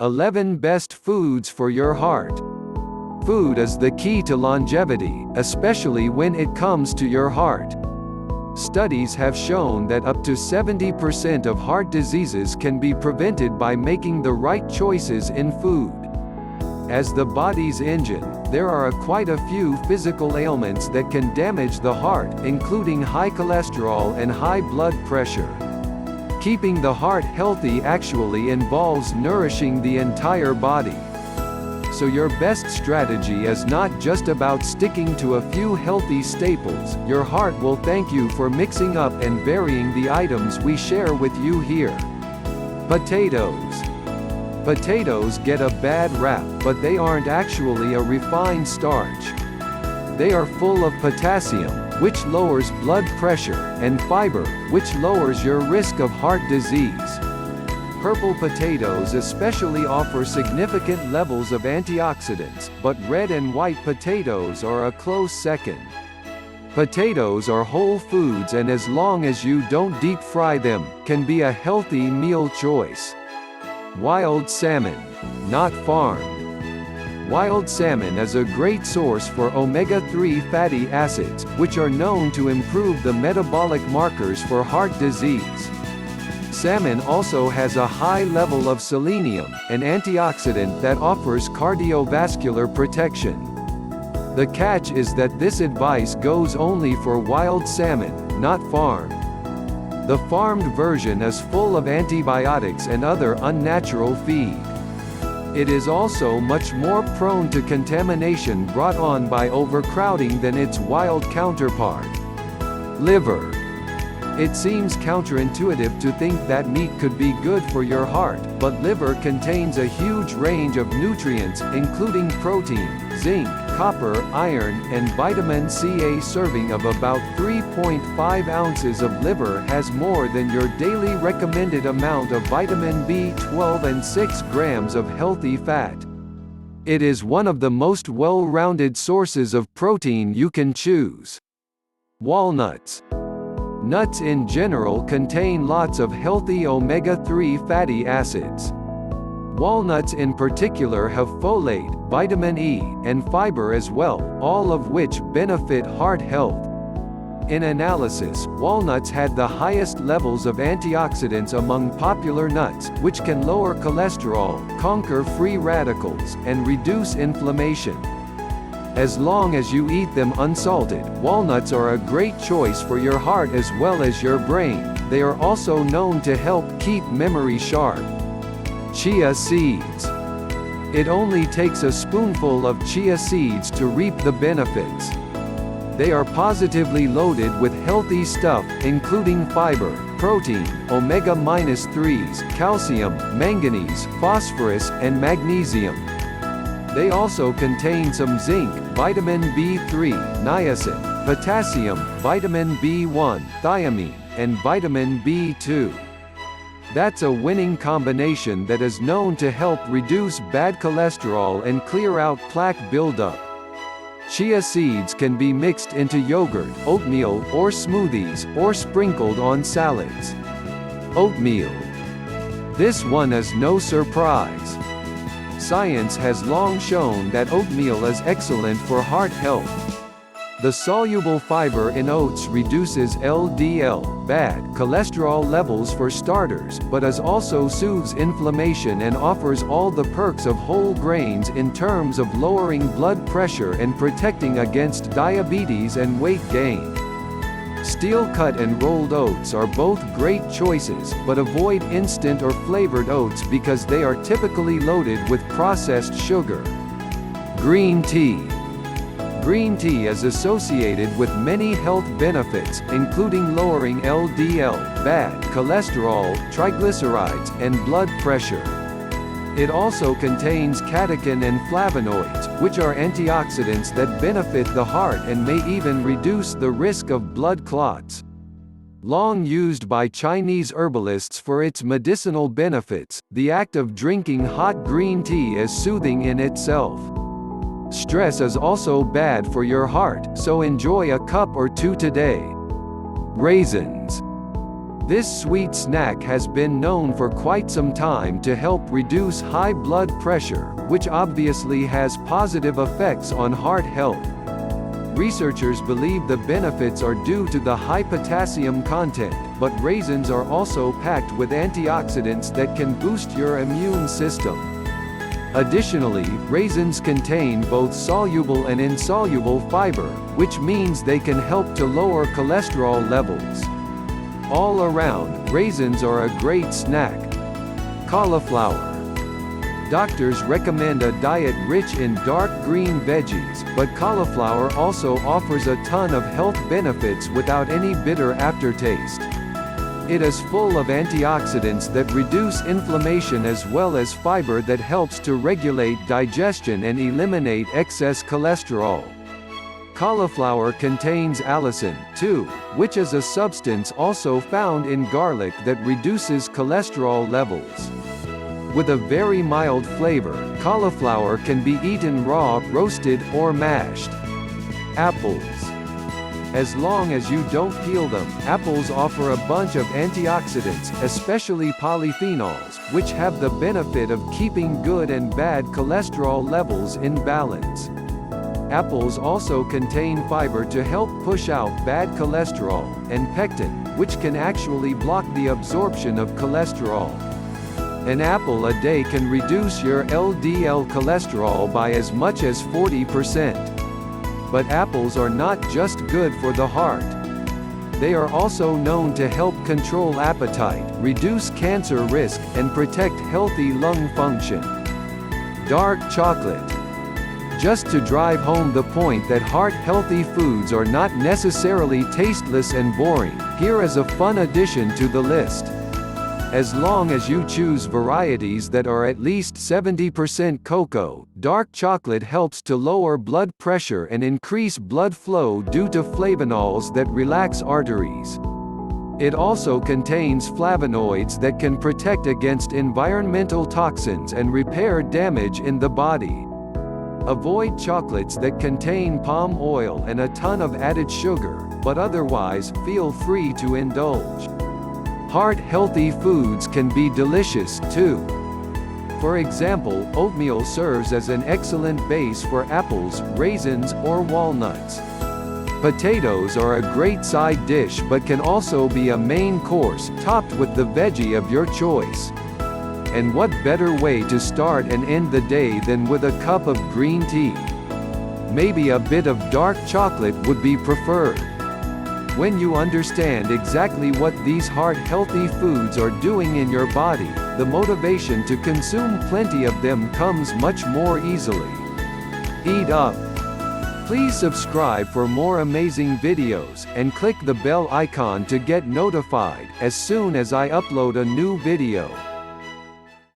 11 Best Foods for Your Heart. Food is the key to longevity, especially when it comes to your heart. Studies have shown that up to 70% of heart diseases can be prevented by making the right choices in food. As the body's engine, there are quite a few physical ailments that can damage the heart, including high cholesterol and high blood pressure. Keeping the heart healthy actually involves nourishing the entire body. So your best strategy is not just about sticking to a few healthy staples. Your heart will thank you for mixing up and varying the items we share with you here. Potatoes. Potatoes get a bad rap, but they aren't actually a refined starch. They are full of potassium, which lowers blood pressure, and fiber, which lowers your risk of heart disease. Purple potatoes especially offer significant levels of antioxidants, but red and white potatoes are a close second. Potatoes are whole foods and as long as you don't deep fry them, can be a healthy meal choice. Wild salmon, not farmed. Wild salmon is a great source for omega-3 fatty acids, which are known to improve the metabolic markers for heart disease. Salmon also has a high level of selenium, an antioxidant that offers cardiovascular protection. The catch is that this advice goes only for wild salmon, not farmed. The farmed version is full of antibiotics and other unnatural feed. It is also much more prone to contamination brought on by overcrowding than its wild counterpart. Liver. It seems counterintuitive to think that meat could be good for your heart, but liver contains a huge range of nutrients, including protein, zinc, copper, iron, and vitamin C. A serving of about 3.5 ounces of liver has more than your daily recommended amount of vitamin B12 and 6 grams of healthy fat. It is one of the most well-rounded sources of protein you can choose. Walnuts. Nuts in general contain lots of healthy omega-3 fatty acids. Walnuts in particular have folate, vitamin E, and fiber as well, all of which benefit heart health. In analysis, walnuts had the highest levels of antioxidants among popular nuts, which can lower cholesterol, conquer free radicals, and reduce inflammation. As long as you eat them unsalted, walnuts are a great choice for your heart as well as your brain. They are also known to help keep memory sharp. Chia seeds. It only takes a spoonful of chia seeds to reap the benefits. They are positively loaded with healthy stuff, including fiber, protein, omega-3s, calcium, manganese, phosphorus, and magnesium. They also contain some zinc, vitamin B3, niacin, potassium, vitamin B1, thiamine, and vitamin B2. That's a winning combination that is known to help reduce bad cholesterol and clear out plaque buildup. Chia seeds can be mixed into yogurt, oatmeal, or smoothies, or sprinkled on salads. Oatmeal. This one is no surprise. Science has long shown that oatmeal is excellent for heart health. The soluble fiber in oats reduces LDL, bad cholesterol levels for starters, but also soothes inflammation and offers all the perks of whole grains in terms of lowering blood pressure and protecting against diabetes and weight gain. Steel-cut and rolled oats are both great choices, but avoid instant or flavored oats because they are typically loaded with processed sugar. Green tea. Green tea is associated with many health benefits, including lowering LDL, bad cholesterol, triglycerides, and blood pressure. It also contains catechin and flavonoids, which are antioxidants that benefit the heart and may even reduce the risk of blood clots. Long used by Chinese herbalists for its medicinal benefits, the act of drinking hot green tea is soothing in itself. Stress is also bad for your heart, so enjoy a cup or two today. Raisins. This sweet snack has been known for quite some time to help reduce high blood pressure, which obviously has positive effects on heart health. Researchers believe the benefits are due to the high potassium content, but raisins are also packed with antioxidants that can boost your immune system. Additionally, raisins contain both soluble and insoluble fiber, which means they can help to lower cholesterol levels. All around, raisins are a great snack. Cauliflower. Doctors recommend a diet rich in dark green veggies, but cauliflower also offers a ton of health benefits without any bitter aftertaste. It is full of antioxidants that reduce inflammation as well as fiber that helps to regulate digestion and eliminate excess cholesterol. Cauliflower contains allicin, too, which is a substance also found in garlic that reduces cholesterol levels. With a very mild flavor, cauliflower can be eaten raw, roasted, or mashed. Apples. As long as you don't peel them, apples offer a bunch of antioxidants, especially polyphenols, which have the benefit of keeping good and bad cholesterol levels in balance. Apples also contain fiber to help push out bad cholesterol, and pectin, which can actually block the absorption of cholesterol. An apple a day can reduce your LDL cholesterol by as much as 40%. But apples are not just good for the heart. They are also known to help control appetite, reduce cancer risk, and protect healthy lung function. Dark chocolate. Just to drive home the point that heart-healthy foods are not necessarily tasteless and boring, here is a fun addition to the list. As long as you choose varieties that are at least 70% cocoa, dark chocolate helps to lower blood pressure and increase blood flow due to flavonols that relax arteries. It also contains flavonoids that can protect against environmental toxins and repair damage in the body. Avoid chocolates that contain palm oil and a ton of added sugar, but otherwise, feel free to indulge. Heart-healthy foods can be delicious, too. For example, oatmeal serves as an excellent base for apples, raisins, or walnuts. Potatoes are a great side dish but can also be a main course, topped with the veggie of your choice. And what better way to start and end the day than with a cup of green tea? Maybe a bit of dark chocolate would be preferred. When you understand exactly what these heart-healthy foods are doing in your body, the motivation to consume plenty of them comes much more easily. Eat up! Please subscribe for more amazing videos, and click the bell icon to get notified as soon as I upload a new video.